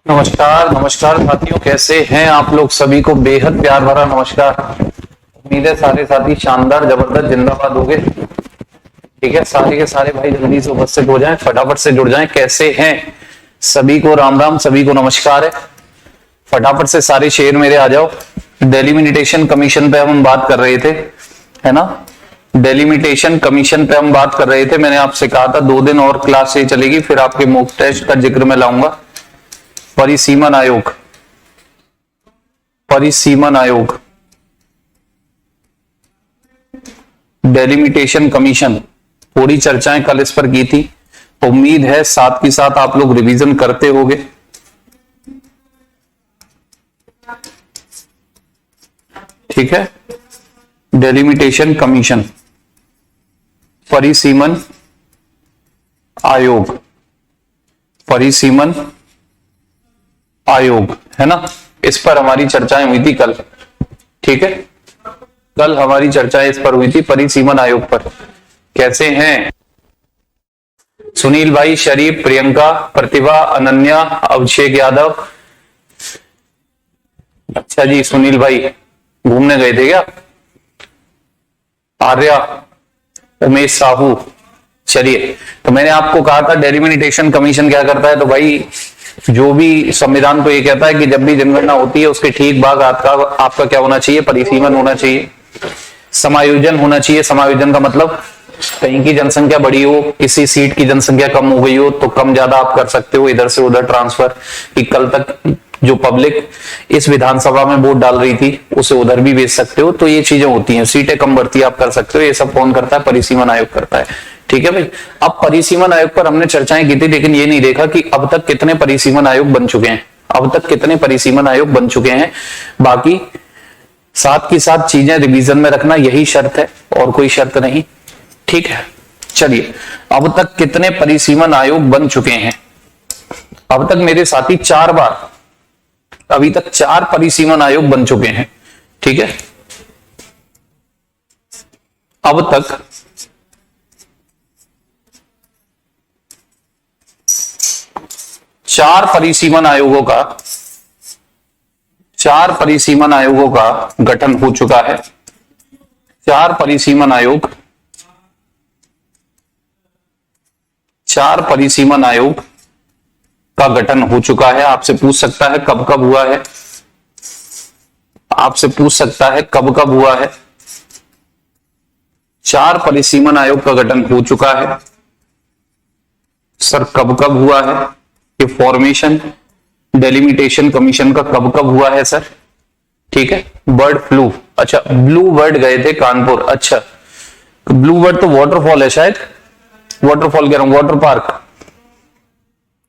नमस्कार नमस्कार साथियों, कैसे हैं आप लोग? सभी को बेहद प्यार भरा नमस्कार। उम्मीद है सारे साथी शानदार जबरदस्त जिंदाबाद होंगे। ठीक है, सारे के सारे भाई जल्दी से उपस्थित हो जाएं, फटाफट से जुड़ जाएं। कैसे हैं सभी को? राम राम, सभी को नमस्कार है। फटाफट से सारे शेर मेरे आ जाओ। डेलिमिटेशन कमीशन पे हम बात कर रहे थे, है ना? डेलिमिटेशन कमीशन पे हम बात कर रहे थे। मैंने आपसे कहा था 2 दिन और क्लास ये चलेगी, फिर आपके मॉक टेस्ट का जिक्र मैं लाऊंगा। परिसीमन आयोग, परिसीमन आयोग, डेलिमिटेशन कमीशन, थोड़ी चर्चाएं कल इस पर की थी। उम्मीद है साथ के साथ आप लोग रिवीजन करते होंगे। ठीक है, डेलिमिटेशन कमीशन, परिसीमन आयोग, परिसीमन आयोग, है ना? इस पर हमारी चर्चाएं हुई थी कल। ठीक है, कल हमारी चर्चाएं इस पर हुई थी, परिसीमन आयोग पर। कैसे हैं सुनील भाई, शरीफ, प्रियंका, प्रतिभा, अनन्या, अभिषेक यादव? अच्छा जी, सुनील भाई घूमने गए थे क्या? आर्या, उमेश साहू, चलिए। तो मैंने आपको कहा था डेलिमिटेशन कमीशन क्या करता है। तो भाई जो भी संविधान तो ये कहता है कि जब भी जनगणना होती है उसके ठीक बाद आपका क्या होना चाहिए? परिसीमन होना चाहिए, समायोजन होना चाहिए। समायोजन का मतलब कहीं की जनसंख्या बड़ी हो, किसी सीट की जनसंख्या कम हो गई हो तो कम ज्यादा आप कर सकते हो, इधर से उधर ट्रांसफर। कि कल तक जो पब्लिक इस विधानसभा में वोट डाल रही थी उसे उधर भी भेज सकते हो। तो ये चीजें होती हैं, सीटें कम बढ़ती आप कर सकते हो। ये सब कौन करता है? परिसीमन आयोग करता है। ठीक है भाई। अब परिसीमन आयोग पर हमने चर्चाएं की थी, लेकिन ये नहीं देखा कि अब तक कितने परिसीमन आयोग बन चुके हैं। अब तक कितने परिसीमन आयोग बन चुके हैं। बाकी साथ की साथ चीजें रिवीजन में रखना, यही शर्त है और कोई शर्त नहीं। ठीक है, चलिए। अब तक कितने परिसीमन आयोग बन चुके हैं? अब तक मेरे साथी 4 बार, अभी तक 4 परिसीमन आयोग बन चुके हैं। ठीक है, अब तक 4 परिसीमन आयोगों का, 4 परिसीमन आयोगों का गठन हो चुका है। 4 परिसीमन आयोग, 4 परिसीमन आयोग का गठन हो चुका है। आपसे पूछ सकता है कब कब हुआ है? आपसे पूछ सकता है कब कब हुआ है? 4 परिसीमन आयोग का गठन हो चुका है। सर कब कब हुआ है? ये फॉर्मेशन डेलिमिटेशन कमीशन का कब कब हुआ है सर? ठीक है, बर्ड फ्लू, अच्छा ब्लू बर्ड गए थे कानपुर। अच्छा, ब्लू बर्ड तो वाटरफॉल है शायद, वाटरफॉल कह रहा हूं, वाटर पार्क।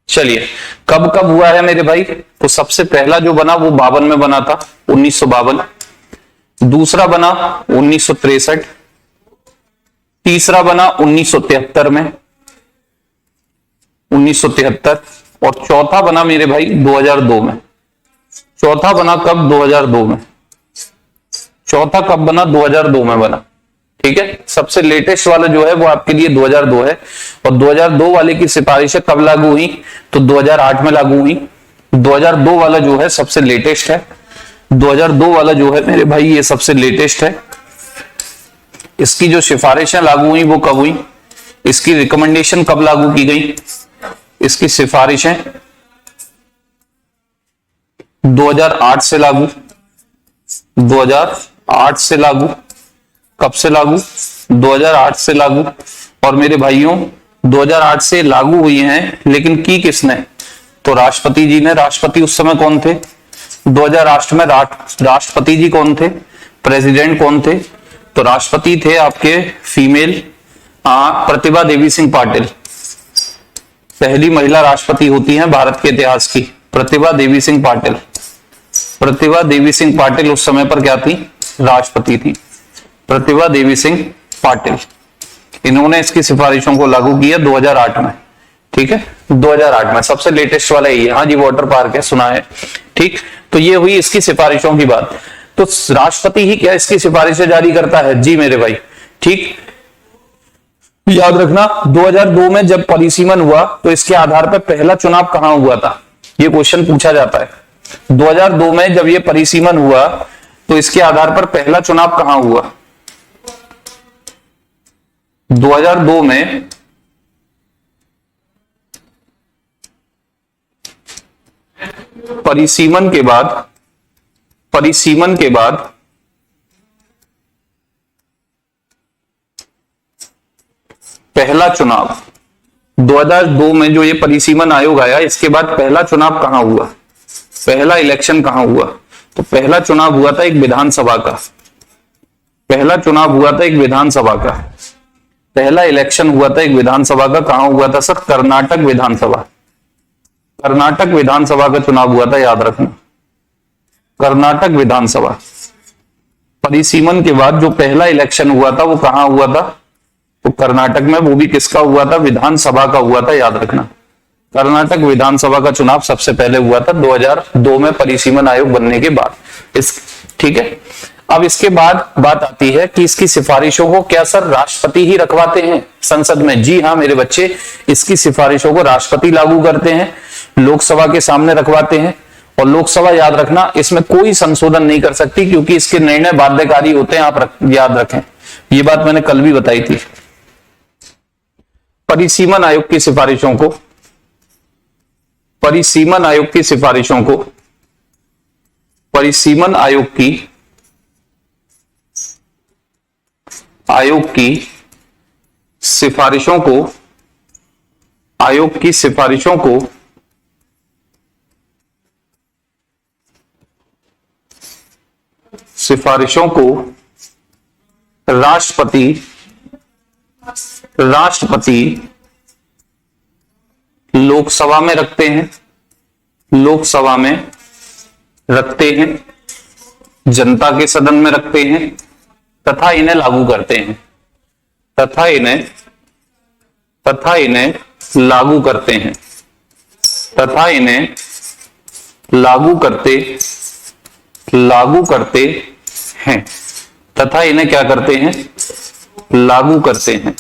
चलिए, कब कब हुआ है मेरे भाई? तो सबसे पहला जो बना वो 52 में बना था, 1952। दूसरा बना 1963, तीसरा बना 1973 में, 1973, और चौथा बना मेरे भाई 2002 में। चौथा बना कब? 2002 में। चौथा कब बना? 2002 में बना। ठीक है, सबसे लेटेस्ट वाला जो है वो आपके लिए 2002 है। और 2002 वाले की सिफारिशें कब लागू हुई? तो 2008 में लागू हुई। 2002 वाला जो है सबसे लेटेस्ट है। 2002 वाला जो है मेरे भाई ये सबसे लेटेस्ट है। इसकी जो सिफारिशें लागू हुई वो कब हुई? इसकी रिकमेंडेशन कब लागू की गई? इसकी सिफारिशें 2008 से लागू, 2008 से लागू। कब से लागू? 2008 से लागू। और मेरे भाइयों 2008 से लागू हुई हैं, लेकिन की किसने? तो राष्ट्रपति जी ने। राष्ट्रपति उस समय कौन थे? 2008 में राष्ट्रपति जी कौन थे? प्रेसिडेंट कौन थे? तो राष्ट्रपति थे आपके फीमेल, प्रतिभा देवी सिंह पाटिल। पहली महिला राष्ट्रपति होती हैं भारत के इतिहास की, प्रतिभा देवी सिंह पाटिल। प्रतिभा देवी सिंह पाटिल उस समय पर क्या थी? राष्ट्रपति थी, प्रतिभा देवी सिंह पाटिल। इन्होंने इसकी सिफारिशों को लागू किया 2008 में। ठीक है, 2008 में सबसे लेटेस्ट वाला यही है। हाँ जी, वाटर पार्क है, सुना है। ठीक, तो ये हुई इसकी सिफारिशों की बात। तो राष्ट्रपति ही क्या इसकी सिफारिशें जारी करता है? जी मेरे भाई। ठीक, याद रखना 2002 में जब परिसीमन हुआ तो इसके आधार पर पहला चुनाव कहां हुआ था? ये क्वेश्चन पूछा जाता है। 2002 में जब ये परिसीमन हुआ तो इसके आधार पर पहला चुनाव कहां हुआ? 2002 में परिसीमन के बाद पहला चुनाव, 2002 में जो ये परिसीमन आयोग आया, इसके बाद पहला चुनाव कहां हुआ? पहला इलेक्शन कहां हुआ? तो पहला चुनाव हुआ था एक विधानसभा का। पहला चुनाव हुआ था एक विधानसभा का। पहला इलेक्शन हुआ था एक विधानसभा का। कहां हुआ था सर? कर्नाटक विधानसभा। कर्नाटक विधानसभा का चुनाव हुआ था, याद रखना, कर्नाटक विधानसभा। परिसीमन के बाद जो पहला इलेक्शन हुआ था वो कहां हुआ था? तो कर्नाटक में। वो भी किसका हुआ था? विधानसभा का हुआ था, याद रखना। कर्नाटक विधानसभा का चुनाव सबसे पहले हुआ था 2002 में परिसीमन आयोग बनने के बाद। ठीक है। अब इसके बाद बात आती है कि इसकी सिफारिशों को क्या सर राष्ट्रपति ही रखवाते हैं संसद में? जी हाँ मेरे बच्चे, इसकी सिफारिशों को राष्ट्रपति लागू करते हैं, लोकसभा के सामने रखवाते हैं। और लोकसभा, याद रखना, इसमें कोई संशोधन नहीं कर सकती क्योंकि इसके निर्णय बाध्यकारी होते हैं। आप याद रखें, ये बात मैंने कल भी बताई थी। परिसीमन आयोग की सिफारिशों को परिसीमन आयोग की सिफारिशों को परिसीमन आयोग की सिफारिशों को राष्ट्रपति लोकसभा में रखते हैं, जनता के सदन में रखते हैं तथा इन्हें लागू करते हैं। तथा इन्हें लागू करते हैं। तथा इन्हें क्या करते हैं? लागू करते हैं।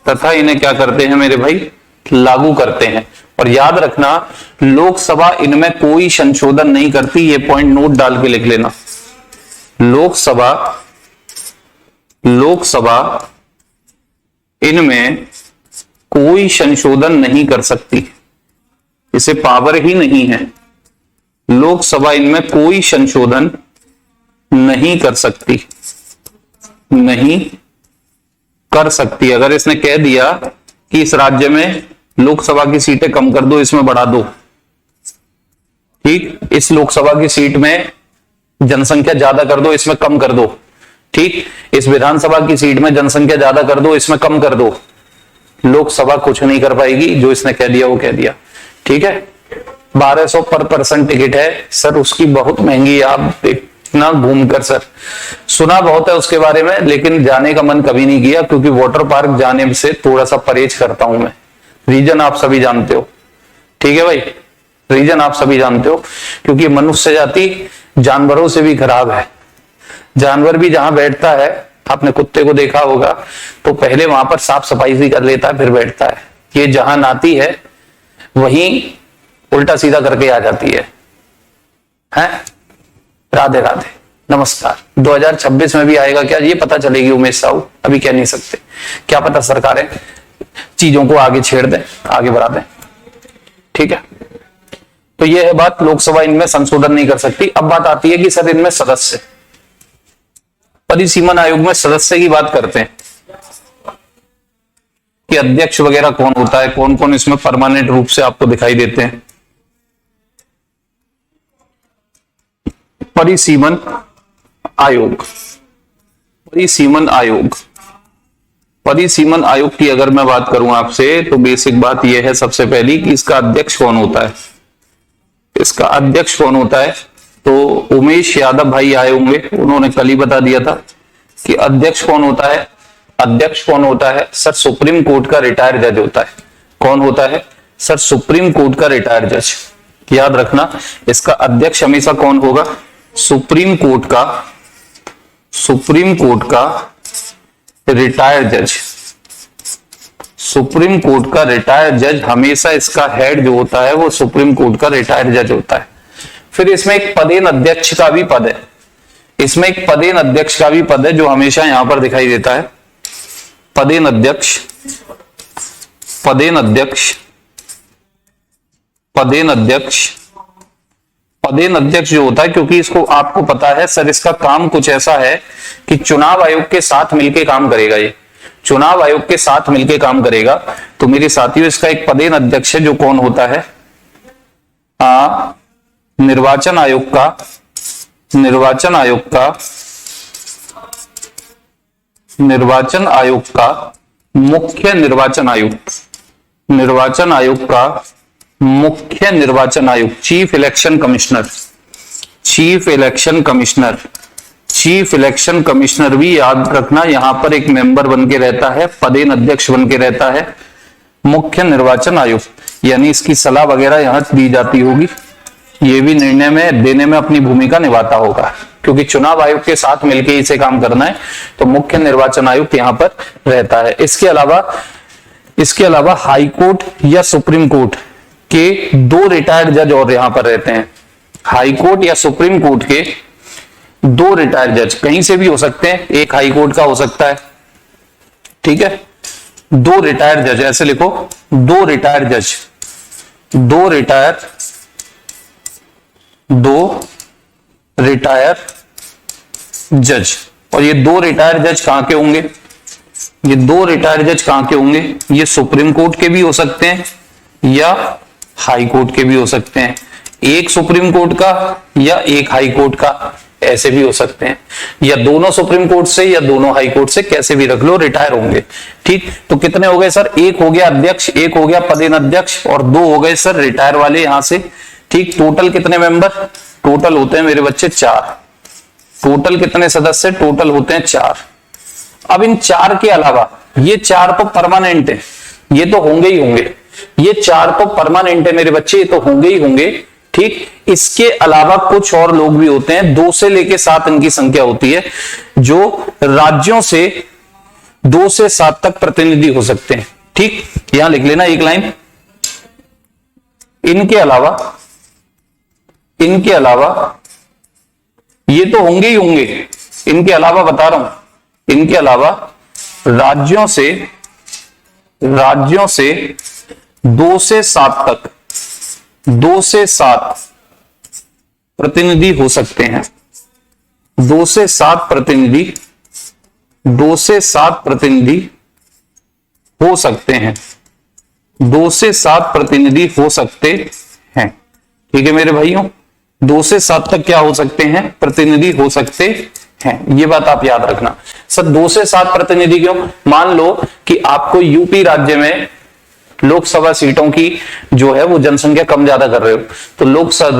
तथा इन्हें क्या करते हैं मेरे भाई? लागू करते हैं। और याद रखना, लोकसभा इनमें कोई संशोधन नहीं करती। ये पॉइंट नोट डाल के लिख लेना। लोकसभा इनमें कोई संशोधन नहीं कर सकती, इसे पावर ही नहीं है। लोकसभा इनमें कोई संशोधन नहीं कर सकती। अगर इसने कह दिया कि इस राज्य में लोकसभा की सीटें कम कर दो, इसमें बढ़ा दो, ठीक, इस लोकसभा की सीट में जनसंख्या ज्यादा कर दो, इसमें कम कर दो, ठीक, इस विधानसभा की सीट में जनसंख्या ज्यादा कर दो, इसमें कम कर दो, लोकसभा कुछ नहीं कर पाएगी। जो इसने कह दिया वो कह दिया। ठीक है। 1200 पर पर्सन टिकट है सर, उसकी बहुत महंगी। आप इतना घूमकर सर, सुना बहुत है उसके बारे में, लेकिन जाने का मन कभी नहीं किया क्योंकि वाटर पार्क जाने से थोड़ा सा परहेज करता हूं मैं। रीजन आप सभी जानते हो, ठीक है भाई, रीजन आप सभी जानते हो, क्योंकि मनुष्य जाति जानवरों से भी खराब है। जानवर भी जहां बैठता है, आपने कुत्ते को देखा होगा, तो पहले वहां पर साफ सफाई भी कर लेता है फिर बैठता है। ये जहां नाती है वहीं उल्टा सीधा करके आ जाती है। राधे राधे, नमस्कार। 2026 में भी आएगा क्या, ये पता चलेगी उमेश साहू, अभी कह नहीं सकते। क्या पता सरकारें चीजों को आगे छेड़ दें, आगे बढ़ा दें। ठीक है, तो ये है बात, लोकसभा इनमें संशोधन नहीं कर सकती। अब बात आती है कि सर इनमें सदस्य, परिसीमन आयोग में सदस्य की बात करते हैं कि अध्यक्ष वगैरह कौन होता है, कौन कौन इसमें परमानेंट रूप से आपको दिखाई देते हैं। परिसीमन आयोग, परिसीमन आयोग की अगर मैं बात करूं आपसे, तो बेसिक बात यह है सबसे पहली कि इसका अध्यक्ष कौन होता है। इसका अध्यक्ष कौन होता है, तो उमेश यादव भाई आए होंगे, उन्होंने कल ही बता दिया था कि अध्यक्ष कौन होता है। अध्यक्ष कौन होता है सर, सुप्रीम कोर्ट का रिटायर्ड जज होता है। कौन होता है सर, सुप्रीम कोर्ट का रिटायर्ड जज। याद रखना, इसका अध्यक्ष हमेशा कौन होगा, सुप्रीम कोर्ट का रिटायर्ड जज। सुप्रीम कोर्ट का रिटायर्ड जज, हमेशा इसका हेड जो होता है वो सुप्रीम कोर्ट का रिटायर्ड जज होता है। फिर इसमें एक पदेन अध्यक्ष का भी पद है, इसमें एक पदेन अध्यक्ष का भी पद है जो हमेशा यहां पर दिखाई देता है। पदेन अध्यक्ष, पदेन अध्यक्ष, पदेन अध्यक्ष, पदेन अध्यक्ष जो होता है, क्योंकि इसको आपको पता है सर, इसका काम कुछ ऐसा है कि चुनाव आयोग के साथ मिलकर काम करेगा, ये चुनाव आयोग के साथ मिलकर काम करेगा। तो मेरे साथियों, इसका एक पदेन अध्यक्ष है जो कौन होता है? निर्वाचन आयोग का, निर्वाचन आयोग का, निर्वाचन आयोग का मुख्य निर्वाचन आयुक्त, निर्वाचन आयोग का मुख्य निर्वाचन आयुक्त, chief election commissioner, chief election commissioner, chief election commissioner भी याद रखना यहां पर एक मेंबर बन के रहता है, पदेन अध्यक्ष बन के रहता है मुख्य निर्वाचन आयुक्त, यानी इसकी सलाह वगैरह यहां दी जाती होगी, ये भी निर्णय में देने में अपनी भूमिका निभाता होगा, क्योंकि चुनाव आयोग के साथ मिलकर इसे काम करना है, तो मुख्य निर्वाचन आयुक्त यहां पर रहता है। इसके अलावा हाई कोर्ट या सुप्रीम कोर्ट के 2 रिटायर्ड जज और यहां पर रहते हैं। हाई कोर्ट या सुप्रीम कोर्ट के 2 रिटायर्ड जज कहीं से भी हो सकते हैं, एक हाई कोर्ट का हो सकता है, ठीक है। 2 रिटायर्ड जज, ऐसे लिखो, 2 रिटायर्ड जज, 2 रिटायर जज। और ये 2 रिटायर्ड जज कहां के होंगे? ये 2 रिटायर्ड जज कहां के होंगे? ये सुप्रीम कोर्ट के भी हो सकते हैं या हाई कोर्ट के भी हो सकते हैं, एक सुप्रीम कोर्ट का या एक हाई कोर्ट का, ऐसे भी हो सकते हैं, या दोनों सुप्रीम कोर्ट से या दोनों हाई कोर्ट से, कैसे भी रख लो, रिटायर होंगे, ठीक। तो कितने हो गए सर? एक हो गया अध्यक्ष, एक हो गया पदेन अध्यक्ष, और 2 हो गए सर रिटायर वाले यहां से, ठीक। टोटल कितने मेंबर? टोटल होते हैं मेरे बच्चे 4। टोटल कितने सदस्य? टोटल होते हैं 4। अब इन 4 के अलावा ये 4 तो परमानेंट है, ये तो होंगे ही होंगे, ये 4 तो परमानेंट है मेरे बच्चे, ये तो होंगे ही होंगे, ठीक। इसके अलावा कुछ और लोग भी होते हैं, 2 से लेकर 7 इनकी संख्या होती है, जो राज्यों से 2 से 7 तक प्रतिनिधि हो सकते हैं, ठीक। यहां लिख लेना एक लाइन। इनके अलावा ये तो होंगे ही होंगे, इनके अलावा बता रहा हूं, इनके अलावा राज्यों से 2 से 7 तक, 2 से 7 प्रतिनिधि हो सकते हैं, 2 से 7 प्रतिनिधि, 2 से 7 प्रतिनिधि हो सकते हैं, 2 से 7 प्रतिनिधि हो सकते हैं, ठीक है मेरे भाइयों। 2 से 7 तक क्या हो सकते हैं? प्रतिनिधि हो सकते हैं, ये बात आप याद रखना। सर 2 से 7 प्रतिनिधि क्यों? मान लो कि आपको यूपी राज्य में लोकसभा सीटों की जो है वो जनसंख्या कम ज्यादा कर रहे हो, तो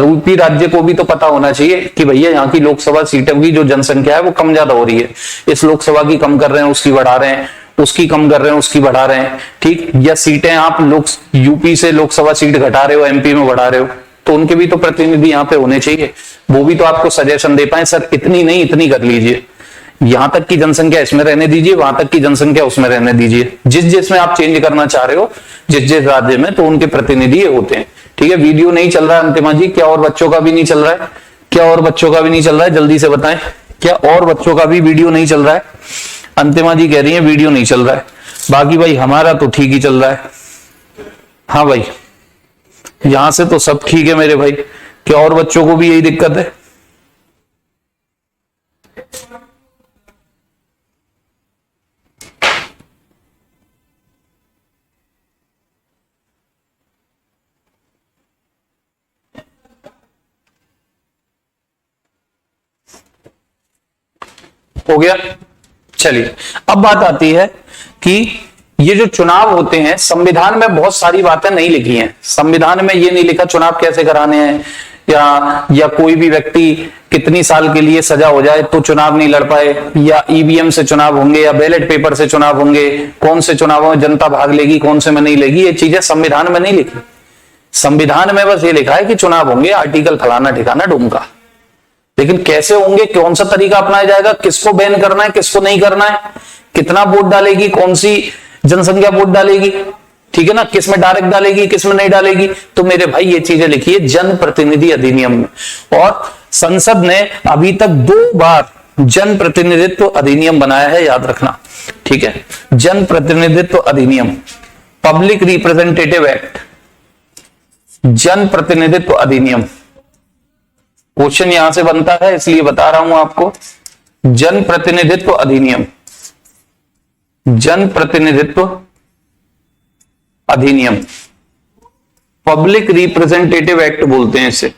यूपी राज्य को भी तो पता होना चाहिए कि भैया यहाँ की लोकसभा सीटों की जो जनसंख्या है वो कम ज्यादा हो रही है, इस लोकसभा की कम कर रहे हैं, उसकी बढ़ा रहे हैं, उसकी कम कर रहे हैं, उसकी बढ़ा रहे हैं, ठीक। या सीटें आप यूपी से लोकसभा सीट घटा रहे हो, एमपी में बढ़ा रहे हो, तो उनके भी तो प्रतिनिधि यहाँ पे होने चाहिए, वो भी तो आपको सजेशन दे पाए, सर इतनी नहीं इतनी कर लीजिए, यहां तक की जनसंख्या इसमें रहने दीजिए, वहां तक की जनसंख्या उसमें रहने दीजिए, जिसमें आप चेंज करना चाह रहे हो, जिस राज्य में, तो उनके प्रतिनिधि होते हैं, ठीक है। वीडियो नहीं चल रहा है अंतिमा जी, क्या और बच्चों का भी नहीं चल रहा है? क्या और बच्चों का भी नहीं चल रहा है? जल्दी से बताएं, क्या और बच्चों का भी वीडियो नहीं चल रहा है? अंतिमा जी कह रही है वीडियो नहीं चल रहा है, बाकी भाई हमारा तो ठीक ही चल रहा है। हाँ भाई, यहां से तो सब ठीक है मेरे भाई, क्या और बच्चों को भी यही दिक्कत है? हो गया। चलिए अब बात आती है कि ये जो चुनाव होते हैं, संविधान में बहुत सारी बातें नहीं लिखी हैं। संविधान में ये नहीं लिखा चुनाव कैसे कराने हैं, या कोई भी व्यक्ति कितनी साल के लिए सजा हो जाए तो चुनाव नहीं लड़ पाए, या ईवीएम से चुनाव होंगे या बैलेट पेपर से चुनाव होंगे, कौन से चुनावों में जनता भाग लेगी, कौन से में नहीं लेगी, ये चीजें संविधान में नहीं लिखी। संविधान में बस ये लिखा है कि चुनाव होंगे, आर्टिकल फलाना ठिकाना ढूंढा, लेकिन कैसे होंगे, कौन सा तरीका अपनाया जाएगा, किसको बैन करना है, किसको नहीं करना है, कितना वोट डालेगी कौन सी जनसंख्या वोट डालेगी, ठीक है ना, किस में डायरेक्ट डालेगी, किस में नहीं डालेगी। तो मेरे भाई ये चीजें लिखिए जनप्रतिनिधि अधिनियम में। और संसद ने अभी तक 2 बार जनप्रतिनिधित्व अधिनियम बनाया है, याद रखना, ठीक है। जनप्रतिनिधित्व अधिनियम, पब्लिक रिप्रेजेंटेटिव एक्ट, जनप्रतिनिधित्व अधिनियम। क्वेश्चन यहां से बनता है इसलिए बता रहा हूं आपको। जनप्रतिनिधित्व अधिनियम, जनप्रतिनिधित्व अधिनियम, पब्लिक रिप्रेजेंटेटिव एक्ट बोलते हैं इसे,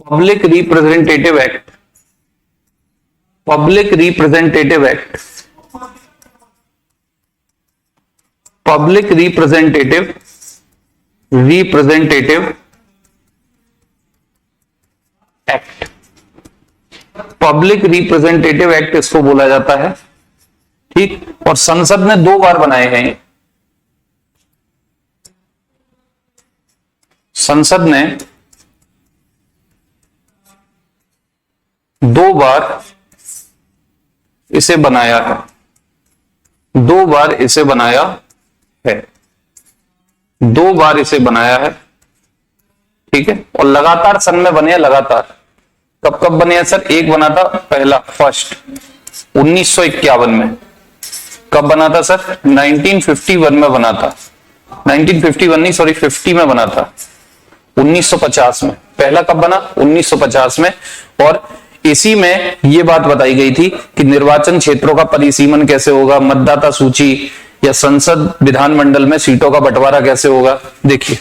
public representative act, public representative act, public representative act, public representative act इसको बोला जाता है, ठीक। और संसद ने 2 बार बनाए हैं, संसद ने 2 बार इसे बनाया है, 2 बार इसे बनाया है, 2 बार इसे बनाया है, ठीक है। और लगातार सन में बने हैं, लगातार। कब कब बने हैं सर? एक बना था पहला, फर्स्ट 1951 में। कब बना था सर? 1951 में बना था, 1951 नहीं सॉरी 50 में बना था, 1950 में। पहला कब बना? 1950 में। और इसी में ये बात बताई गई थी कि निर्वाचन क्षेत्रों का परिसीमन कैसे होगा, मतदाता सूची या संसद विधानमंडल में सीटों का बंटवारा कैसे होगा। देखिए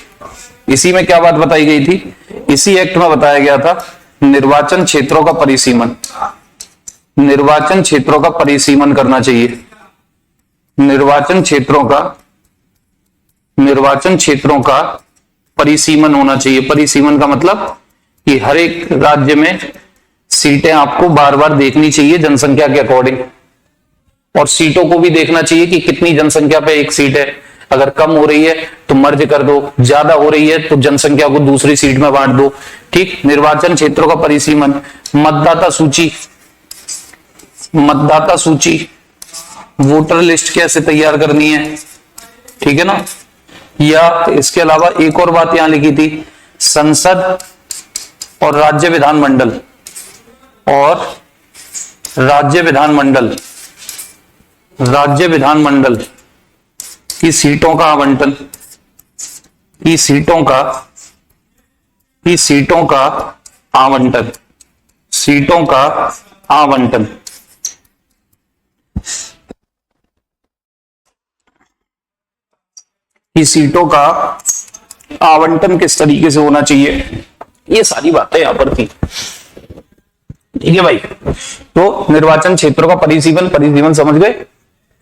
इसी में क्या बात बताई गई थी, इसी एक्ट में बताया गया था निर्वाचन क्षेत्रों का परिसीमन, निर्वाचन क्षेत्रों का परिसीमन करना चाहिए, निर्वाचन क्षेत्रों का परिसीमन होना चाहिए। परिसीमन का मतलब कि हर एक राज्य में सीटें आपको बार बार देखनी चाहिए जनसंख्या के अकॉर्डिंग, और सीटों को भी देखना चाहिए कि कितनी जनसंख्या पे एक सीट है। अगर कम हो रही है तो मर्ज कर दो, ज्यादा हो रही है तो जनसंख्या को दूसरी सीट में बांट दो, ठीक। निर्वाचन क्षेत्रों का परिसीमन, मतदाता सूची, मतदाता सूची, वोटर लिस्ट कैसे तैयार करनी है, ठीक है ना। या इसके अलावा एक और बात यहां लिखी थी, संसद और राज्य विधानमंडल, और राज्य विधानमंडल, राज्य विधानमंडल की सीटों का आवंटन, की सीटों का आवंटन, सीटों का आवंटन, की सीटों का आवंटन किस तरीके से होना चाहिए, ये सारी बातें यहां पर थी, ठीक है भाई। तो निर्वाचन क्षेत्रों का परिसीमन, परिसीमन समझ गए,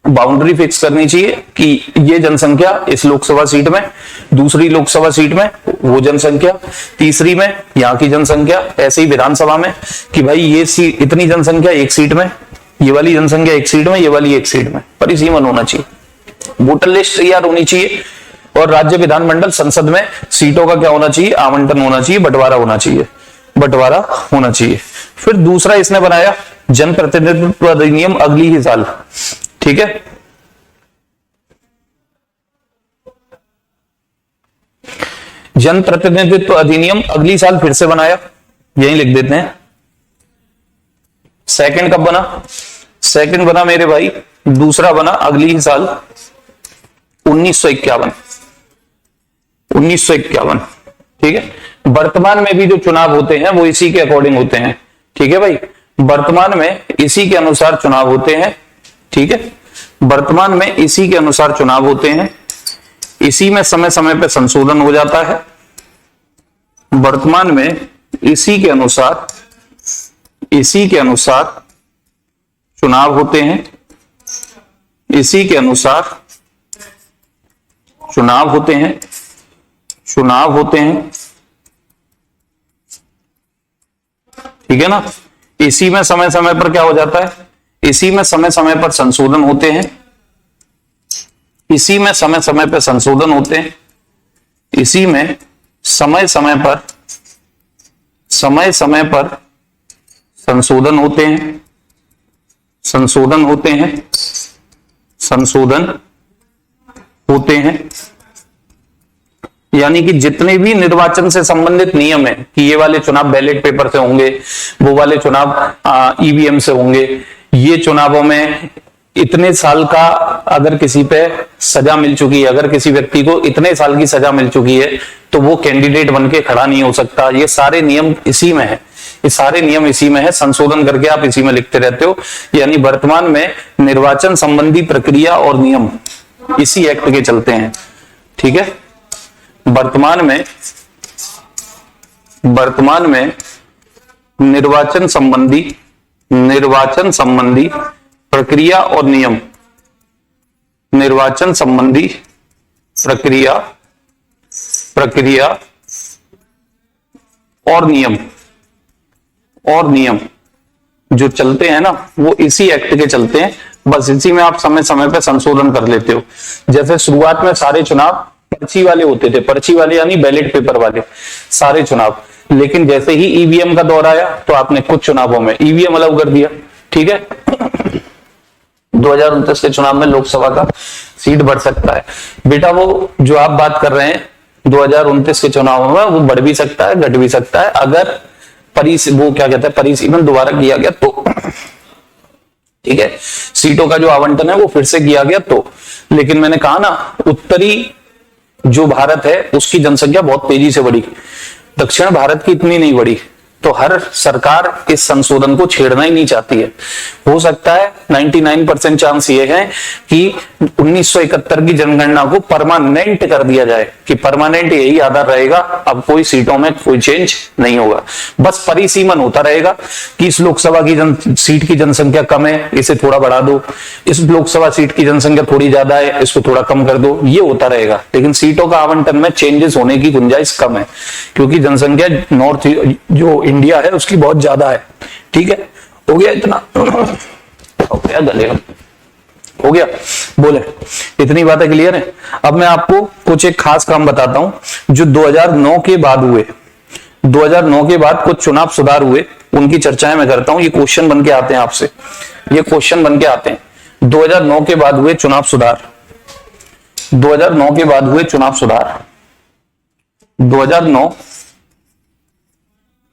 बाउंड्री फिक्स करनी चाहिए कि ये जनसंख्या इस लोकसभा सीट में, दूसरी लोकसभा सीट में वो जनसंख्या, तीसरी में यहाँ की जनसंख्या, ऐसे ही विधानसभा में कि भाई ये सीट इतनी जनसंख्या एक सीट में, ये वाली जनसंख्या एक सीट में, ये वाली एक सीट में, परिसीमन होना चाहिए। वोटर लिस्ट तैयार होनी चाहिए, और राज्य विधानमंडल संसद में सीटों का क्या होना चाहिए, आवंटन होना चाहिए, बंटवारा होना चाहिए, बंटवारा होना चाहिए। फिर दूसरा इसने बनाया जनप्रतिनिधित्व अधिनियम अगली ही साल, ठीक है। जनप्रतिनिधित्व अधिनियम अगली साल फिर से बनाया, यही लिख देते हैं। सेकंड कब बना? सेकंड बना मेरे भाई, दूसरा बना अगली ही साल 1951, 1951, ठीक है। वर्तमान में भी जो चुनाव होते हैं वो इसी के अकॉर्डिंग होते हैं, ठीक है भाई। वर्तमान में इसी के अनुसार चुनाव होते हैं, ठीक है। वर्तमान में इसी के अनुसार चुनाव होते हैं, इसी में समय समय पे संशोधन हो जाता है। वर्तमान में इसी के अनुसार चुनाव होते हैं, इसी के अनुसार चुनाव होते हैं, ठीक है ना। इसी में समय समय पर क्या हो जाता है, इसी में समय समय पर संशोधन होते हैं, इसी में समय समय पर संशोधन होते हैं, इसी में समय समय पर संशोधन होते हैं, होते हैं, यानी कि जितने भी निर्वाचन से संबंधित नियम है कि ये वाले चुनाव बैलेट पेपर से होंगे, वो वाले चुनाव ईवीएम से होंगे, ये चुनावों में इतने साल का अगर किसी पे सजा मिल चुकी है, अगर किसी व्यक्ति को इतने साल की सजा मिल चुकी है तो वो कैंडिडेट बन के खड़ा नहीं हो सकता। ये सारे नियम इसी में है, ये सारे नियम इसी में है, संशोधन करके आप इसी में लिखते रहते हो। यानी वर्तमान में निर्वाचन संबंधी प्रक्रिया और नियम इसी एक्ट के चलते हैं, ठीक है। वर्तमान में निर्वाचन संबंधी प्रक्रिया और नियम, निर्वाचन संबंधी प्रक्रिया और नियम जो चलते हैं ना, वो इसी एक्ट के चलते हैं। बस इसी में आप समय समय पे संशोधन कर लेते हो। जैसे शुरुआत में सारे चुनाव पर्ची वाले होते थे, पर्ची वाले यानी बैलेट पेपर वाले सारे चुनाव, लेकिन जैसे ही ईवीएम का दौर आया तो आपने कुछ चुनावों में ईवीएम अलाउ कर दिया, ठीक है। 2029 के चुनाव में लोकसभा का सीट बढ़ सकता है बेटा, वो जो आप बात कर रहे हैं 2029 के चुनाव में वो बढ़ भी सकता है, घट भी सकता है, अगर वो क्या कहते हैं परिसीमन दोबारा किया गया तो, ठीक है। सीटों का जो आवंटन है वो फिर से किया गया तो। लेकिन मैंने कहा ना, उत्तरी जो भारत है उसकी जनसंख्या बहुत तेजी से बढ़ी, दक्षिण भारत की इतनी नहीं बढ़ी, तो हर सरकार इस संशोधन को छेड़ना ही नहीं चाहती है। हो सकता है 99% चांस ये है कि 1971 की जनगणना को परमानेंट कर दिया जाए, कि परमानेंट यही आधार रहेगा, अब कोई सीटों में कोई चेंज नहीं होगा, बस परिसीमन होता रहेगा कि इस लोकसभा की सीट की जनसंख्या कम है, इसे थोड़ा बढ़ा दो, इस लोकसभा सीट की जनसंख्या थोड़ी ज्यादा है, इसको थोड़ा कम कर दो, ये होता रहेगा। लेकिन सीटों का आवंटन में चेंजेस होने की गुंजाइश कम है, क्योंकि जनसंख्या नॉर्थ जो इंडिया है उसकी बहुत ज्यादा है, ठीक है। हो गया इतना, हो गया गले हो गया, बोले इतनी बातें क्लियर है। अब मैं आपको कुछ एक खास काम बताता हूं जो 2009 के बाद हुए। 2009 के बाद कुछ चुनाव सुधार हुए, उनकी चर्चाएं मैं करता हूं। ये क्वेश्चन बन के आते हैं आपसे, ये क्वेश्चन बन के आते हैं। 2009 के बाद हुए चुनाव सुधार, 2009 के बाद हुए चुनाव सुधार, 2009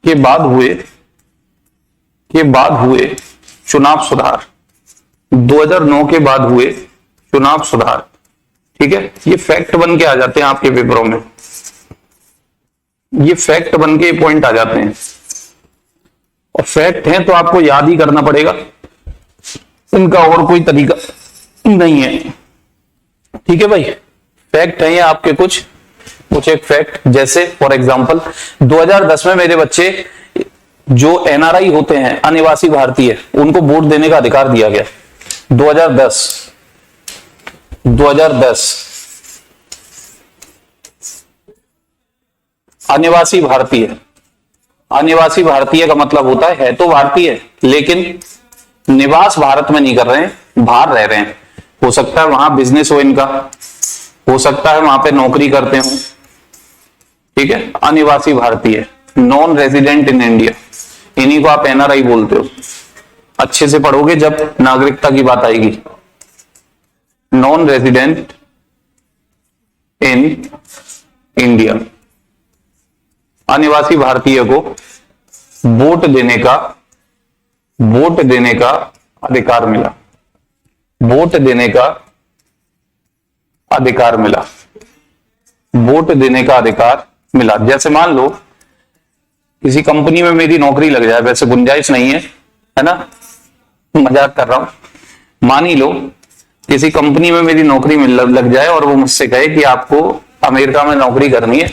के बाद हुए चुनाव सुधार, 2009 के बाद हुए चुनाव सुधार, ठीक है। ये फैक्ट बन के आ जाते हैं आपके पेपरों में, ये फैक्ट बन के पॉइंट आ जाते हैं, और फैक्ट हैं तो आपको याद ही करना पड़ेगा, इनका और कोई तरीका नहीं है, ठीक है भाई। फैक्ट है ये आपके कुछ एक फैक्ट, जैसे फॉर एग्जांपल 2010 में मेरे बच्चे जो एनआरआई होते हैं, अनिवासी भारतीय, उनको वोट देने का अधिकार दिया गया। 2010 अनिवासी भारतीय का मतलब होता है तो भारतीय लेकिन निवास भारत में नहीं कर रहे हैं, बाहर रह रहे हैं। हो सकता है वहां बिजनेस हो इनका, हो सकता है वहां पे नौकरी करते हो, ठीक है। अनिवासी भारतीय, नॉन रेजिडेंट इन इंडिया, इन्हीं को आप एनआरआई बोलते हो। अच्छे से पढ़ोगे जब नागरिकता की बात आएगी। नॉन रेजिडेंट इन इंडिया, अनिवासी भारतीय को वोट देने का अधिकार मिला, वोट देने का अधिकार मिला, वोट देने का अधिकार मिला। जैसे मान लो किसी कंपनी में मेरी नौकरी लग जाए, वैसे गुंजाइश नहीं है ना, मजाक कर रहा हूं, मान ही लो किसी कंपनी में मेरी नौकरी लग जाए और वो मुझसे कहे कि आपको अमेरिका में नौकरी करनी है,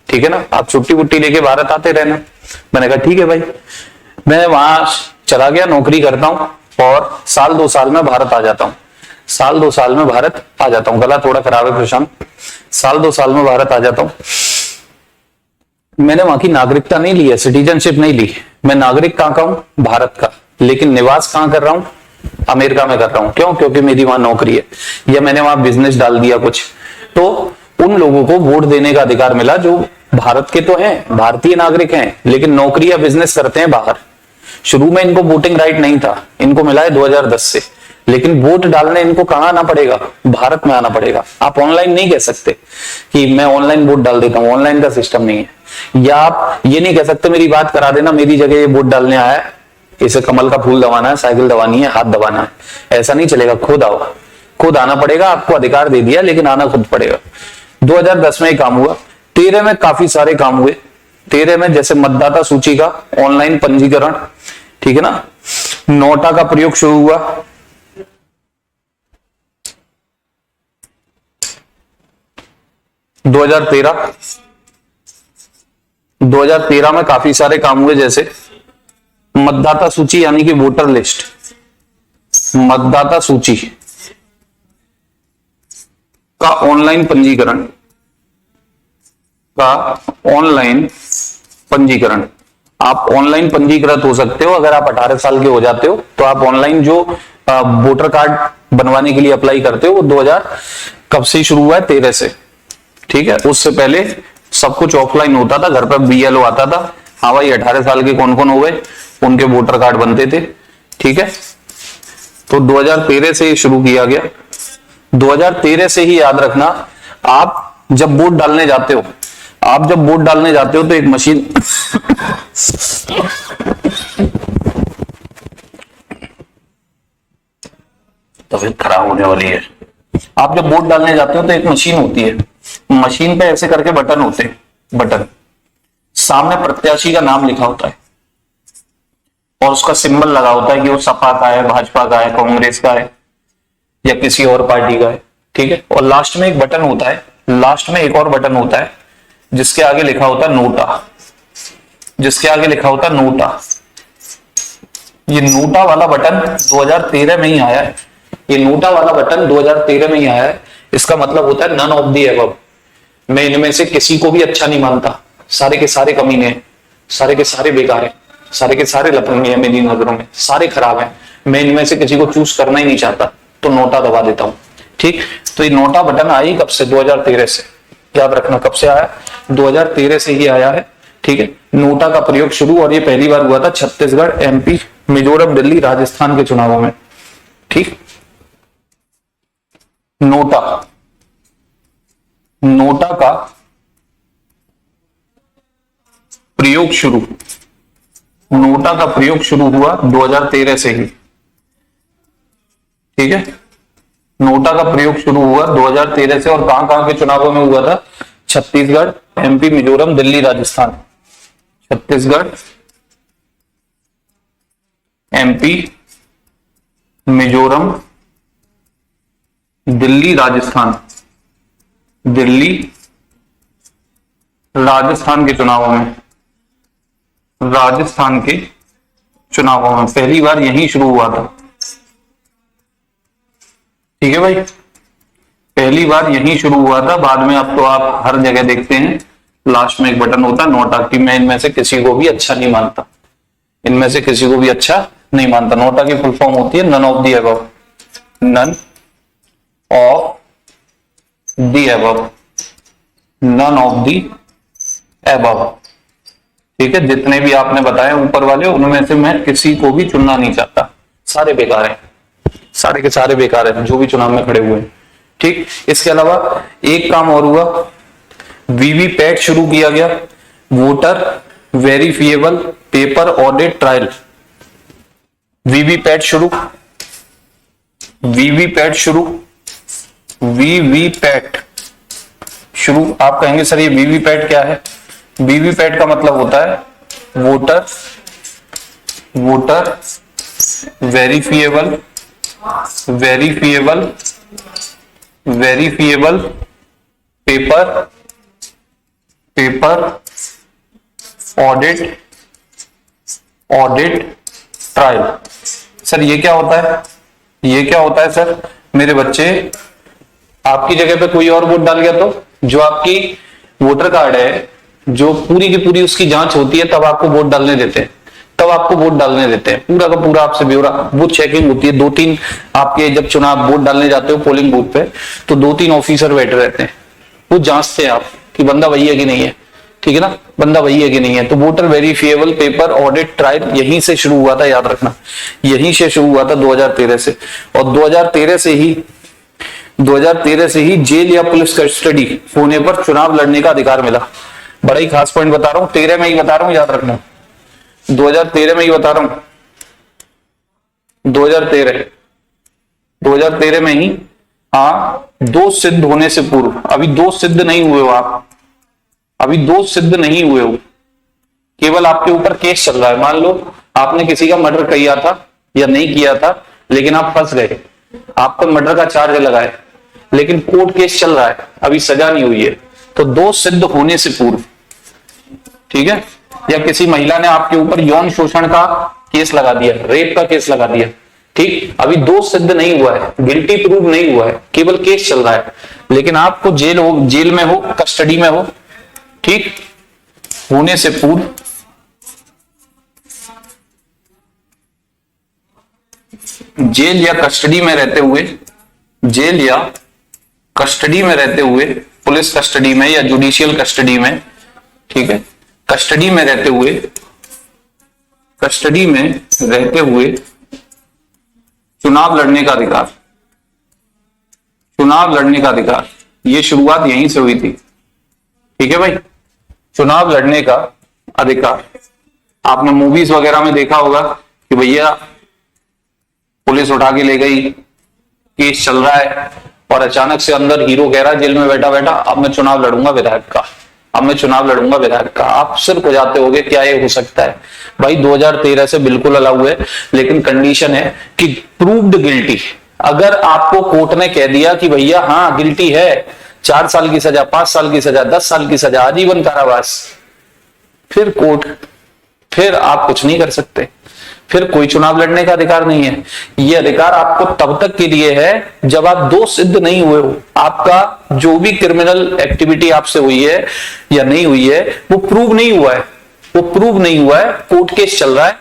ठीक है ना, आप छुट्टी वुट्टी लेके भारत आते रहना। मैंने कहा ठीक है भाई, मैं वहां चला गया, नौकरी करता हूं और साल 2 साल में भारत आ जाता हूं, साल 2 साल में भारत आ जाता हूं। गला थोड़ा खराब है प्रशांत, साल 2 साल में भारत आ जाता हूं। मैंने वहां की नागरिकता नहीं ली है, सिटीजनशिप नहीं ली, मैं नागरिक कहां का हूं, भारत का, लेकिन निवास कहां कर रहा हूं, अमेरिका में कर रहा हूं। क्यों? क्योंकि मेरी वहां नौकरी है या मैंने वहां बिजनेस डाल दिया कुछ। तो उन लोगों को वोट देने का अधिकार मिला जो भारत के तो हैं, भारतीय नागरिक हैं, लेकिन नौकरी या बिजनेस करते हैं बाहर। शुरू में इनको वोटिंग राइट नहीं था, इनको मिला है 2010 से। लेकिन वोट डालने इनको कहाँ आना पड़ेगा? भारत में आना पड़ेगा। आप ऑनलाइन नहीं कह सकते कि मैं ऑनलाइन वोट डाल देता हूं, ऑनलाइन का सिस्टम नहीं है। या आप ये नहीं कह सकते मेरी बात करा देना, मेरी जगह ये वोट डालने आया है, इसे कमल का फूल दबाना है, साइकिल दबानी है, हाथ दबाना है, ऐसा नहीं चलेगा। खुद आओ, खुद आना पड़ेगा। आपको अधिकार दे दिया लेकिन आना खुद पड़ेगा। 2010 में ही काम हुआ। 13 में काफी सारे काम हुए। 13 में जैसे मतदाता सूची का ऑनलाइन पंजीकरण, ठीक है ना, नोटा का प्रयोग शुरू हुआ। 2013 में काफी सारे काम हुए, जैसे मतदाता सूची यानी कि वोटर लिस्ट, मतदाता सूची का ऑनलाइन पंजीकरण, आप ऑनलाइन पंजीकृत हो सकते हो। अगर आप 18 साल के हो जाते हो तो आप ऑनलाइन जो वोटर कार्ड बनवाने के लिए अप्लाई करते हो वो 2000 कब से शुरू हुआ है? 13 से, ठीक है। उससे पहले सब कुछ ऑफलाइन होता था, घर पर BLO आता था। हाँ भाई 18 साल के कौन कौन हो गए, उनके वोटर कार्ड बनते थे, ठीक है। तो 2013 से शुरू किया गया। 2013 से ही याद रखना, आप जब वोट डालने जाते हो, तो एक मशीन तबीयत खराब होने वाली है। आप जब वोट डालने जाते हो तो एक मशीन होती है, मशीन पे ऐसे करके बटन होते हैं, बटन सामने प्रत्याशी का नाम लिखा होता है और उसका सिंबल लगा होता है कि वो सपा का है, भाजपा का है, कांग्रेस का है या किसी और पार्टी का है, ठीक है। और लास्ट में एक बटन होता है, लास्ट में एक और बटन होता है जिसके आगे लिखा होता है नोटा, ये नोटा वाला बटन 2013 में ही आया है। ये नोटा वाला बटन 2013 में ही आया है। इसका मतलब होता है नन ऑफ दी एबव, मैं इनमें से किसी को भी अच्छा नहीं मानता, सारे के सारे कमीने हैं, सारे के सारे बेकार हैं, सारे के सारे लफंगे हैं, मेरी नजरों में सारे खराब हैं, मैं इनमें से किसी को चूज करना ही नहीं चाहता, तो नोटा दबा देता हूं, ठीक। तो ये नोटा बटन आई कब से? 2013 से। याद रखना कब से आया? 2013 से ही आया है, ठीक है। नोटा का प्रयोग शुरू, और ये पहली बार हुआ था छत्तीसगढ़, MP, मिजोरम, दिल्ली, राजस्थान के चुनावों में, ठीक। नोटा का प्रयोग शुरू, नोटा का प्रयोग शुरू हुआ 2013 से ही, ठीक है। नोटा का प्रयोग शुरू हुआ 2013 से, और कहां कहां के चुनावों में हुआ था? छत्तीसगढ़, MP, मिजोरम, दिल्ली, राजस्थान। छत्तीसगढ़, MP, मिजोरम, दिल्ली, राजस्थान, राजस्थान के चुनावों में, पहली बार यही शुरू हुआ था, ठीक है भाई, पहली बार यही शुरू हुआ था। बाद में अब तो आप हर जगह देखते हैं लास्ट में एक बटन होता है नोटा की, मैं इनमें से किसी को भी अच्छा नहीं मानता, नोटा की फुल फॉर्म होती है none of the above, none of the above, ठीक है। जितने भी आपने बताए ऊपर वाले, उनमें से मैं किसी को भी चुनना नहीं चाहता, सारे बेकार हैं, सारे के सारे बेकार हैं जो भी चुनाव में खड़े हुए हैं, ठीक। इसके अलावा एक काम और हुआ, VVPAT शुरू किया गया, voter verifiable paper audit trial. VVPAT शुरू, आप कहेंगे सर ये VVPAT क्या है? VVPAT का मतलब होता है voter verifiable paper audit trial. Sir ये क्या होता है? सर मेरे बच्चे, आपकी जगह पे कोई और वोट डाल गया तो जो आपकी वोटर कार्ड है, जो पूरी की पूरी उसकी जांच होती है, तब आपको वोट डालने देते हैं, पूरा का पूरा आपसे ब्यौरा, वो चेकिंग होती है। 2-3 आपके जब चुनाव वोट डालने जाते हो पोलिंग बूथ पे, तो 2-3 ऑफिसर बैठे रहते हैं, वो जांचते हैं आप कि बंदा वही है कि नहीं है, ठीक है ना, बंदा वही है कि नहीं है। तो voter verifiable paper audit trial यहीं से शुरू हुआ था, याद रखना, यहीं से शुरू हुआ था 2013 से। और 2013 से ही जेल या पुलिस कस्टडी होने पर चुनाव लड़ने का अधिकार मिला। बड़ा ही खास पॉइंट बता रहा हूं, 13 में ही बता रहा हूं, याद रखना, 2013 में ही बता रहा हूं, 2013 में ही। हाँ, दोष सिद्ध होने से पूर्व, अभी दोष सिद्ध नहीं हुए हो आप, अभी दोष सिद्ध नहीं हुए हो, केवल आपके ऊपर केस चल रहा है। मान लो आपने किसी का मर्डर किया था या नहीं किया था, लेकिन आप फंस गए, आप पर मर्डर का चार्ज लगा है, लेकिन कोर्ट केस चल रहा है, अभी सजा नहीं हुई है, तो दोष सिद्ध होने से पूर्व, ठीक है। या किसी महिला ने आपके ऊपर यौन शोषण का केस लगा दिया, रेप का केस लगा दिया, ठीक, अभी दोष सिद्ध नहीं हुआ है, गिल्टी प्रूव नहीं हुआ है, केवल केस चल रहा है, लेकिन आपको जेल में हो, कस्टडी में हो, ठीक, होने से पूर्व जेल या कस्टडी में रहते हुए, पुलिस कस्टडी में या जुडिशियल कस्टडी में, ठीक है, कस्टडी में रहते हुए चुनाव लड़ने का अधिकार, ये शुरुआत यहीं से हुई थी, ठीक है भाई, चुनाव लड़ने का अधिकार। आपने मूवीज वगैरह में देखा होगा कि भैया पुलिस उठा के ले गई, केस चल रहा है, और अचानक से अंदर हीरो कह रहा है जेल में बैठा बैठा, अब मैं चुनाव लड़ूंगा विधायक का, आप सिर्फ हो जाते होगे, क्या ये हो सकता है भाई? 2013 से बिल्कुल अलाउ है, लेकिन कंडीशन है कि प्रूव्ड गिल्टी। अगर आपको कोर्ट ने कह दिया कि भैया हाँ गिल्टी है, 4 साल की सजा, 5 साल की सजा, 10 साल की सजा, आजीवन कारावास, फिर आप कुछ नहीं कर सकते, फिर कोई चुनाव लड़ने का अधिकार नहीं है। ये अधिकार आपको तब तक के लिए है जब आप दोष सिद्ध नहीं हुए हो, आपका जो भी क्रिमिनल एक्टिविटी आपसे हुई है या नहीं हुई है वो प्रूव नहीं हुआ है, कोर्ट केस चल रहा है,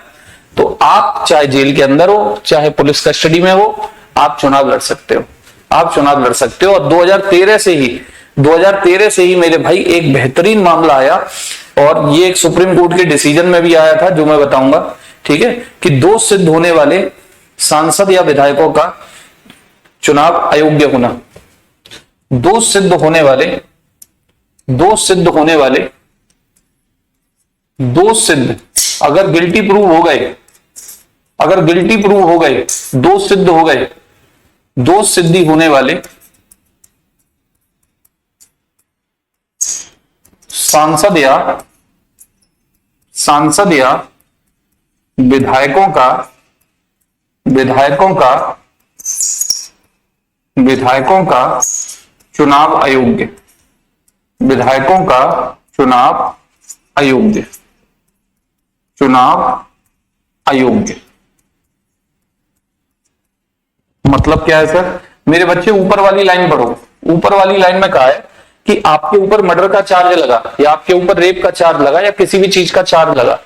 तो आप चाहे जेल के अंदर हो चाहे पुलिस कस्टडी में हो, आप चुनाव लड़ सकते हो, और 2013 से ही मेरे भाई एक बेहतरीन मामला आया, और ये एक सुप्रीम कोर्ट के डिसीजन में भी आया था जो मैं बताऊंगा, ठीक है, कि दोष सिद्ध होने वाले सांसद या विधायकों का चुनाव अयोग्य होना, दोष सिद्ध होने वाले, दोष सिद्ध अगर गिल्टी प्रूव हो गए, दोष सिद्ध हो गए, दोष सिद्धि होने वाले सांसद या विधायकों का चुनाव अयोग्य, मतलब क्या है सर? मेरे बच्चे ऊपर वाली लाइन पढ़ो, ऊपर वाली लाइन में कहा है कि आपके ऊपर मर्डर का चार्ज लगा, या आपके ऊपर रेप का चार्ज लगा, या किसी भी चीज का चार्ज लगा,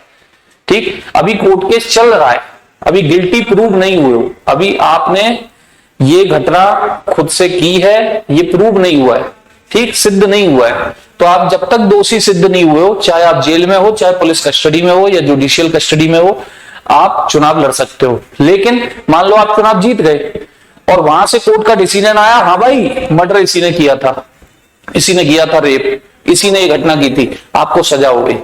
ठीक, अभी कोर्ट केस चल रहा है, अभी गिल्टी प्रूव नहीं हुए हो, अभी आपने ये घटना खुद से की है, ये प्रूव नहीं हुआ है, ठीक, सिद्ध नहीं हुआ है, तो आप जब तक दोषी सिद्ध नहीं हुए हो, चाहे आप जेल में हो, चाहे पुलिस कस्टडी में हो या जुडिशियल कस्टडी में हो, आप चुनाव लड़ सकते हो। लेकिन मान लो आप चुनाव जीत गए और वहां से कोर्ट का डिसीजन आया, हाँ भाई मर्डर इसी ने किया था, रेप इसी ने ये घटना की थी, आपको सजा हो गई,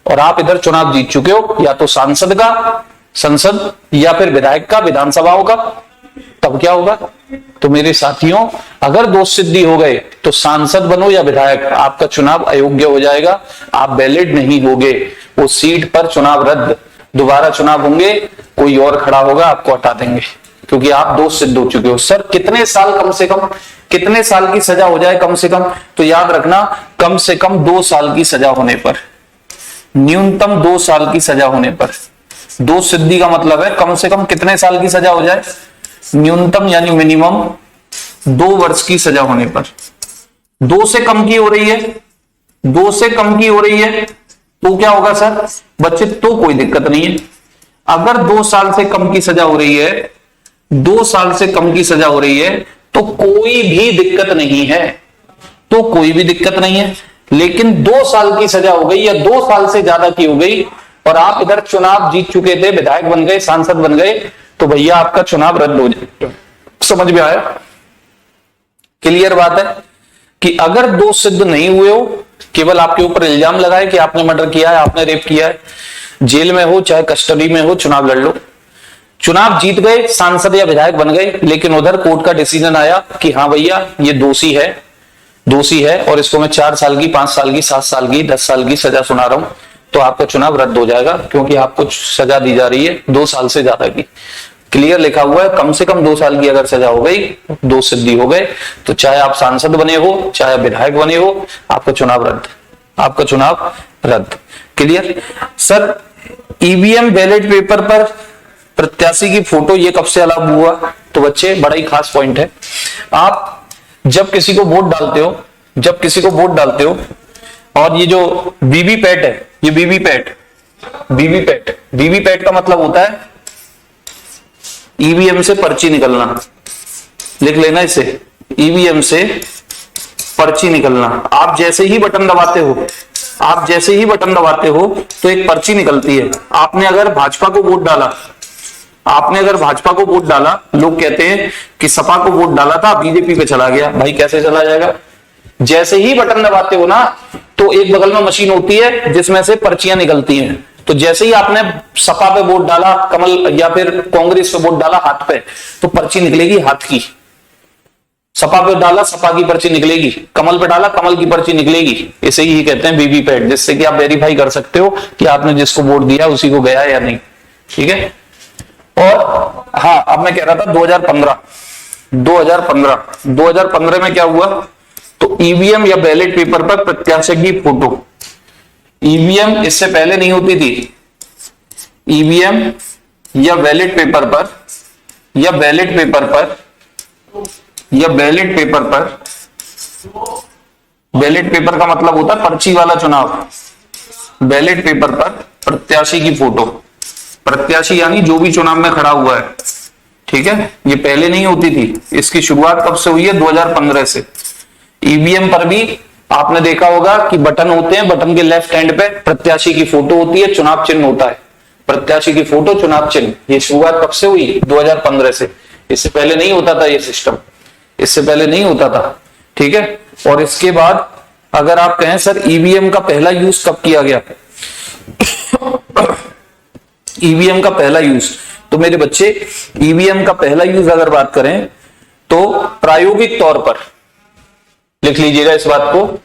और आप इधर चुनाव जीत चुके हो, या तो संसद या फिर विधायक का, विधानसभाओं का, तब क्या होगा? तो मेरे साथियों, अगर दोष सिद्धि हो गए तो सांसद बनो या विधायक, आपका चुनाव अयोग्य हो जाएगा, आप वैलिड नहीं होगे, वो सीट पर चुनाव रद्द, दोबारा चुनाव होंगे, कोई और खड़ा होगा, आपको हटा देंगे, क्योंकि आप दोष सिद्ध हो चुके हो। सर कितने साल, कम से कम कितने साल की सजा हो जाए? कम से कम, तो याद रखना, कम से कम 2 साल की सजा होने पर, न्यूनतम 2 साल की सजा होने पर। दोष सिद्धि का मतलब है कम से कम कितने साल की सजा हो जाए? न्यूनतम यानी मिनिमम 2 वर्ष की सजा होने पर। 2 से कम की हो रही है, 2 से कम की हो रही है, तो क्या होगा सर बच्चे? तो कोई दिक्कत नहीं है। अगर 2 साल से कम की सजा हो रही है, 2 साल से कम की सजा हो रही है, तो कोई भी दिक्कत नहीं है, लेकिन 2 साल की सजा हो गई या 2 साल से ज्यादा की हो गई और आप इधर चुनाव जीत चुके थे, विधायक बन गए, सांसद बन गए, तो भैया आपका चुनाव रद्द हो जाएगा। समझ में आया? क्लियर बात है कि अगर दोष सिद्ध नहीं हुए हो, केवल आपके ऊपर इल्जाम लगाए कि आपने मर्डर किया है, आपने रेप किया है, जेल में हो चाहे कस्टडी में हो, चुनाव लड़ लो। चुनाव जीत गए, सांसद या विधायक बन गए, लेकिन उधर कोर्ट का डिसीजन आया कि हाँ भैया ये दोषी है और इसको मैं 4 साल की, 5 साल की, 7 साल की, 10 साल की सजा सुना रहा हूं, तो आपका चुनाव रद्द हो जाएगा, क्योंकि आपको सजा दी जा रही है 2 साल से ज्यादा की। क्लियर लिखा हुआ है, कम से कम 2 साल की अगर सजा हो गई, 2 सिद्धि हो गए, तो चाहे आप सांसद बने हो चाहे विधायक बने हो, आपका चुनाव रद्द। Clear sir? EVM ballot paper पर प्रत्याशी की फोटो ये कब से अलाउ हुआ? तो बच्चे बड़ा ही खास पॉइंट है। आप जब किसी को वोट डालते हो और ये जो वीवीपैट है, ये वीवीपैट का मतलब होता है ईवीएम से पर्ची निकलना। लिख लेना इसे, ईवीएम से पर्ची निकलना। आप जैसे ही बटन दबाते हो तो एक पर्ची निकलती है। आपने अगर भाजपा को वोट डाला, लोग कहते हैं कि सपा को वोट डाला था, बीजेपी पे चला गया। भाई कैसे चला जाएगा? जैसे ही बटन दबाते हो ना, तो एक बगल में मशीन होती है जिसमें से पर्चियां निकलती हैं। तो जैसे ही आपने सपा पे वोट डाला, कमल या फिर कांग्रेस पे वोट डाला हाथ पे, तो पर्ची निकलेगी हाथ की। सपा पे डाला, सपा की पर्ची निकलेगी। कमल पे डाला, कमल की पर्ची निकलेगी। इसे ही कहते हैं वीवीपैट, जिससे कि आप वेरीफाई कर सकते हो कि आपने जिसको वोट दिया उसी को गया या नहीं। ठीक है? और हाँ, अब मैं कह रहा था 2015 में क्या हुआ? तो ईवीएम या बैलेट पेपर पर प्रत्याशी की फोटो, ईवीएम इससे पहले नहीं होती थी। ईवीएम या बैलेट पेपर का मतलब होता है पर्ची वाला चुनाव। बैलेट पेपर पर प्रत्याशी की फोटो, प्रत्याशी यानी जो भी चुनाव में खड़ा हुआ है। ठीक है? ये पहले नहीं होती थी। इसकी शुरुआत कब से हुई है? 2015 से। ईवीएम पर भी आपने देखा होगा कि बटन होते हैं, बटन के लेफ्ट हैंड पे प्रत्याशी की फोटो होती है, चुनाव चिन्ह होता है। प्रत्याशी की फोटो, चुनाव चिन्ह। ये शुरुआत कब से हुई? 2015 से। इससे पहले नहीं होता था ये सिस्टम, इससे पहले नहीं होता था। ठीक है? और इसके बाद अगर आप कहें सर ईवीएम का पहला यूज कब किया गया? ईवीएम का पहला यूज, तो मेरे बच्चे ईवीएम का पहला यूज अगर बात करें तो प्रायोगिक तौर पर लिख लीजिएगा इस बात को।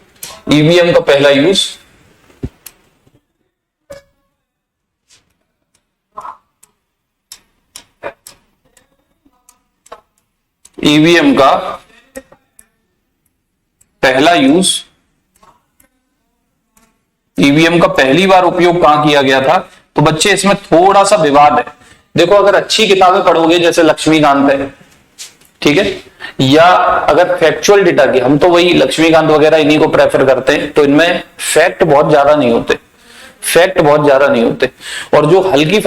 ईवीएम का पहला यूज ईवीएम का पहली बार उपयोग कहां किया गया था? तो बच्चे इसमें थोड़ा सा विवाद है। देखो, अगर अच्छी किताबें पढ़ोगे जैसे लक्ष्मीकांत है, ठीक है, या अगर फैक्चुअल डेटा की, हम तो वही लक्ष्मीकांत वगैरह इन्हीं को प्रेफर करते हैं, तो इनमें फैक्ट बहुत ज्यादा नहीं होते। और जो हल्की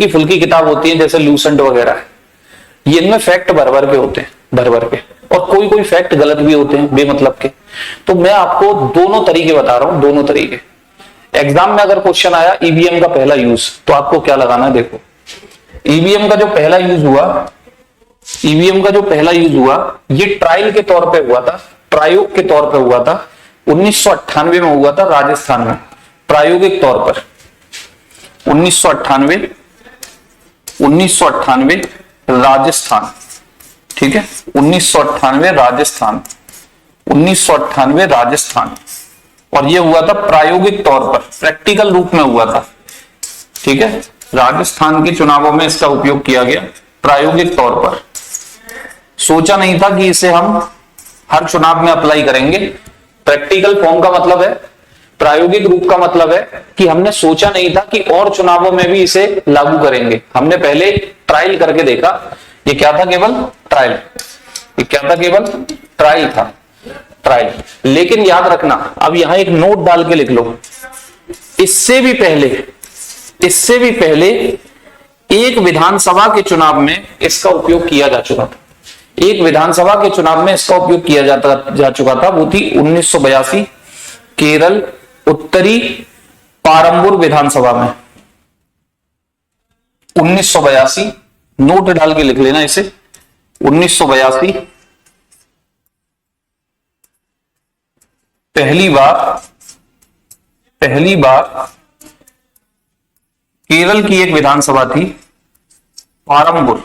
फुल्की किताब होती है जैसे लूसेंट वगैरह है, ये इनमें फैक्ट भर भर के होते हैं, और कोई फैक्ट गलत भी होते हैं बेमतलब के। तो मैं आपको दोनों तरीके बता रहा हूं, दोनों तरीके। एग्जाम में अगर क्वेश्चन आया ईवीएम का पहला यूज, तो आपको क्या लगाना है? देखो, ईवीएम का जो पहला यूज हुआ, ये ट्रायल के तौर पे हुआ था, प्रायोग के तौर पे हुआ था। 1998 में हुआ था राजस्थान में, प्रायोगिक तौर पर। 1998 राजस्थान, ठीक है, 1998 राजस्थान। और ये हुआ था प्रायोगिक तौर पर, प्रैक्टिकल रूप में हुआ था। ठीक है? राजस्थान के चुनावों में इसका उपयोग किया गया प्रायोगिक तौर पर। सोचा नहीं था कि इसे हम हर चुनाव में अप्लाई करेंगे। प्रैक्टिकल फॉर्म का मतलब है, प्रायोगिक रूप का मतलब है कि हमने सोचा नहीं था कि और चुनावों में भी इसे लागू करेंगे। हमने पहले ट्रायल करके देखा। ये क्या था? केवल ट्रायल था। लेकिन याद रखना, अब यहां एक नोट डाल के लिख लो, इससे भी पहले एक विधानसभा के चुनाव में इसका उपयोग किया जा चुका था। एक विधानसभा के चुनाव में इसका उपयोग किया जा चुका था। वो थी 1982 केरल उत्तरी पारंबुर विधानसभा में 1982, नोट डाल के लिख लेना इसे, 1982 पहली बार केरल की एक विधानसभा थी पारंबुर,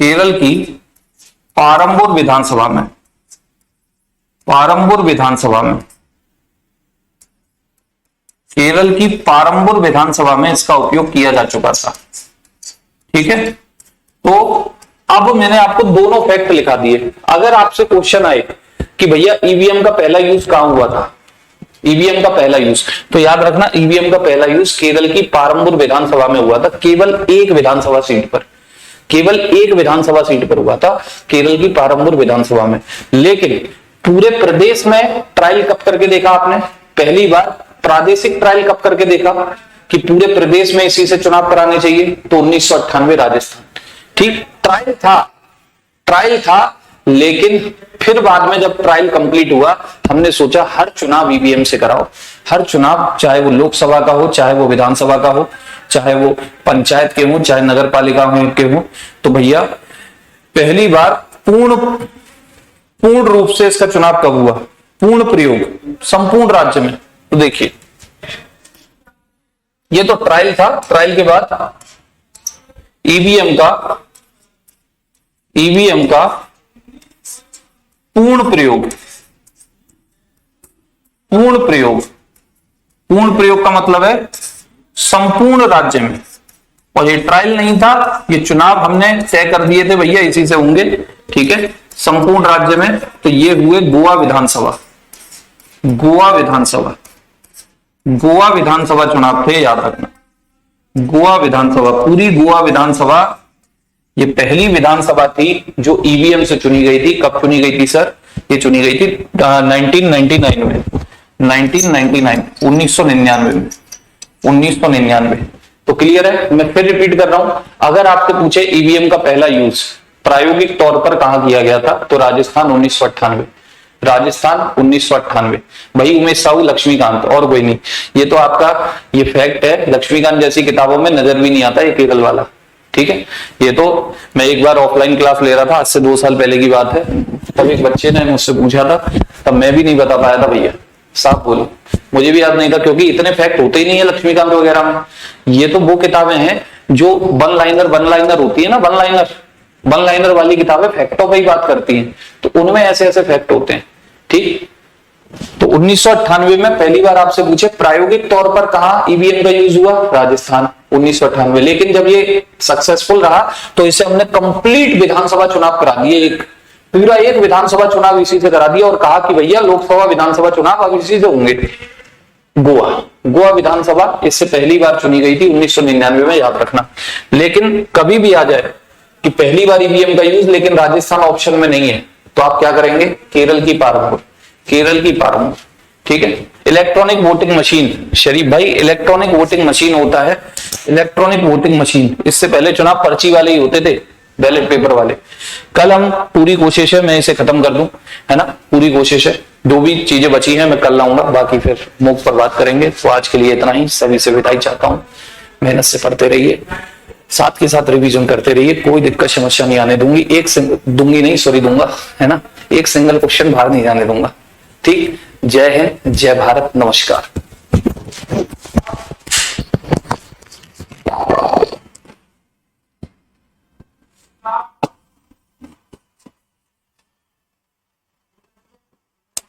केरल की पारंबुर विधानसभा में, केरल की पारंबुर विधानसभा में इसका उपयोग किया जा चुका था। ठीक है, तो अब मैंने आपको दोनों फैक्ट लिखा दिए। अगर आपसे क्वेश्चन आए कि भैया ईवीएम का पहला यूज कहां हुआ था, ईवीएम का पहला यूज, तो याद रखना ईवीएम का पहला यूज केरल की पारंबुर विधानसभा में हुआ था, केवल एक विधानसभा सीट पर, केवल एक विधानसभा सीट पर हुआ था, केरल की पारंबुर विधानसभा में। लेकिन पूरे प्रदेश में ट्रायल कब करके देखा आपने? पहली बार प्रादेशिक ट्रायल कब करके देखा कि पूरे प्रदेश में इसी से चुनाव कराने चाहिए? तो 1998 राजस्थान। ठीक, ट्रायल था, लेकिन फिर बाद में जब ट्रायल कंप्लीट हुआ, हमने सोचा हर चुनाव ईवीएम से कराओ, हर चुनाव, चाहे वो लोकसभा का हो, चाहे वो विधानसभा का हो, चाहे वो पंचायत के हो, चाहे नगर पालिका के हो। तो भैया पहली बार पूर्ण रूप से इसका चुनाव कब हुआ? पूर्ण प्रयोग संपूर्ण राज्य में। तो देखिए, ये तो ट्रायल था, ट्रायल के बाद ईवीएम का पूर्ण प्रयोग का मतलब है संपूर्ण राज्य में। और ये ट्रायल नहीं था, ये चुनाव हमने तय कर दिए थे भैया इसी से होंगे। ठीक है, संपूर्ण राज्य में। तो ये हुए गोवा विधानसभा चुनाव थे, याद रखना। गोवा विधानसभा, पूरी गोवा विधानसभा ये पहली विधानसभा थी जो ईवीएम से चुनी गई थी। कब चुनी गई थी सर? ये चुनी गई थी 1999 में, 1999। तो क्लियर है? मैं फिर रिपीट कर रहा हूं, अगर आपसे पूछे ईवीएम का पहला यूज प्रायोगिक तौर पर कहां किया गया था, तो राजस्थान 1998। भाई उमेश साहू, लक्ष्मीकांत, और कोई नहीं। ये तो आपका ये फैक्ट है, लक्ष्मीकांत जैसी किताबों में नजर भी नहीं आता ये केरल वाला। ठीक है, ये तो मैं एक बार ऑफलाइन क्लास ले रहा था, आज से 2 साल पहले की बात है। तब एक बच्चे ने मुझसे पूछा था, तब मैं भी नहीं बता पाया था भैया, साफ बोलो, मुझे भी याद नहीं था, क्योंकि इतने फैक्ट होते ही नहीं है लक्ष्मीकांत वगैरह में। ये तो वो किताबें हैं जो वन लाइनर होती है ना, वन लाइनर वाली किताबें फैक्टों पे ही बात करती हैं, तो उनमें ऐसे ऐसे फैक्ट होते हैं। ठीक, तो 1998 में पहली बार आपसे पूछे प्रायोगिक तौर पर कहां ईवीएम का यूज हुआ? राजस्थान, 1998। लेकिन जब ये सक्सेसफुल रहा तो इसे हमने कंप्लीट विधानसभा चुनाव करा दिए, पूरा एक विधानसभा चुनाव इसी से करा दिया, और कहा कि भैया लोकसभा विधानसभा चुनाव अब इसी से होंगे। गोवा विधानसभा इससे पहली बार चुनी गई थी 1999 में, याद रखना। लेकिन कभी भी आ जाए कि पहली बार ईवीएम का यूज, लेकिन राजस्थान ऑप्शन में नहीं है, तो आप क्या करेंगे? केरल की पारंबुर। ठीक है, इलेक्ट्रॉनिक वोटिंग मशीन, शरीफ भाई इलेक्ट्रॉनिक वोटिंग मशीन होता है, इलेक्ट्रॉनिक वोटिंग मशीन। इससे पहले चुनाव पर्ची वाले ही होते थे, बैलेट पेपर वाले। कल हम पूरी कोशिश है मैं इसे खत्म कर दूं, है ना, पूरी कोशिश है। जो भी चीजें बची हैं मैं कल लाऊंगा, बाकी फिर मूक पर बात करेंगे। तो आज के लिए इतना ही, सभी से विदाई चाहता हूं। मेहनत से पढ़ते रहिए, साथ के साथ रिवीजन करते रहिए, कोई दिक्कत समस्या नहीं आने दूंगी। दूंगा, है ना, एक सिंगल क्वेश्चन बाहर नहीं जाने दूंगा। ठीक, जय हिंद, जय भारत, नमस्कार।